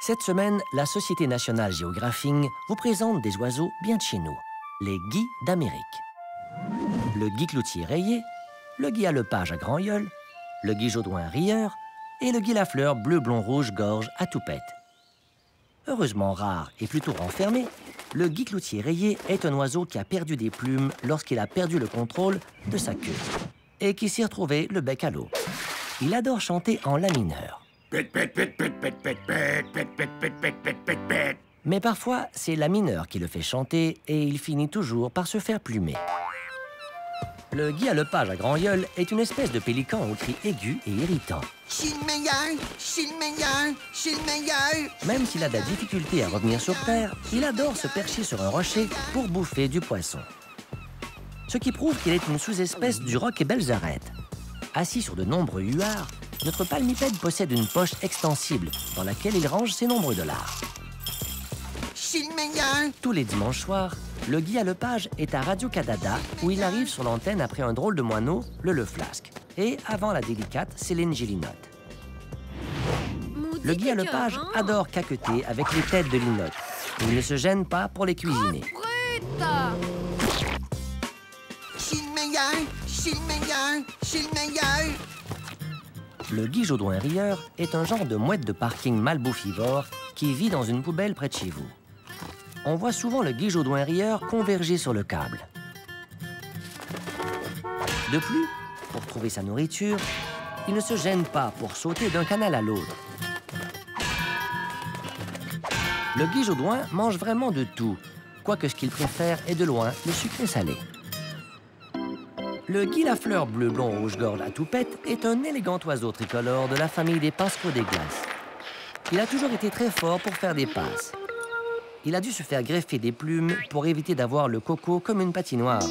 Cette semaine, la Société nationale Géographique vous présente des oiseaux bien de chez nous, les guis d'Amérique. Le gui cloutier rayé, le gui à lepage à grand gueule, le gui jodoin rieur et le gui lafleur bleu-blond-rouge-gorge à toupette. Heureusement rare et plutôt renfermé, le gui cloutier rayé est un oiseau qui a perdu des plumes lorsqu'il a perdu le contrôle de sa queue et qui s'est retrouvé le bec à l'eau. Il adore chanter en la mineur. Mais parfois, c'est la mineure qui le fait chanter et il finit toujours par se faire plumer. Le gui à lepage à grand gueule est une espèce de pélican au cri aigu et irritant. Je suis le meilleur, je suis le meilleur, je suis le meilleur. Même s'il a de la difficulté à revenir sur terre, il adore se percher sur un rocher pour bouffer du poisson. Ce qui prouve qu'il est une sous-espèce du roc et belles arêtes. Assis sur de nombreux huards, notre palmipède possède une poche extensible dans laquelle il range ses nombreux dollars. Je suis le meilleur. Tous les dimanches soirs, le gui à lepage est à Radio-Canada où il arrive sur l'antenne après un drôle de moineau, le Flasque, et avant la délicate Céline Gélinotte. Le gui à lepage adore caqueter avec les têtes de linotte. Il ne se gêne pas pour les cuisiner. Je suis le meilleur, je suis le meilleur, je suis le meilleur. Le gui jodoin rieur est un genre de mouette de parking malbouffivore qui vit dans une poubelle près de chez vous. On voit souvent le gui jodoin rieur converger sur le câble. De plus, pour trouver sa nourriture, il ne se gêne pas pour sauter d'un canal à l'autre. Le gui jodoin mange vraiment de tout, quoique ce qu'il préfère est de loin le sucré salé. Le gui lafleur bleu-blond-rouge-gorge à toupette est un élégant oiseau tricolore de la famille des passereaux des glaces. Il a toujours été très fort pour faire des passes. Il a dû se faire greffer des plumes pour éviter d'avoir le coco comme une patinoire.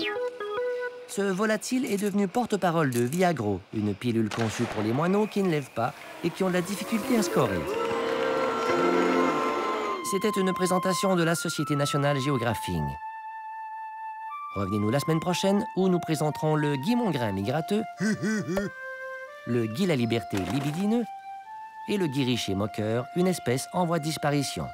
Ce volatile est devenu porte-parole de Viagro, une pilule conçue pour les moineaux qui ne lèvent pas et qui ont de la difficulté à scorer. C'était une présentation de la Société nationale Géographique. Revenez-nous la semaine prochaine où nous présenterons le gui mongrin migrateux, le gui la liberté libidineux et le gui riche et moqueur, une espèce en voie de disparition.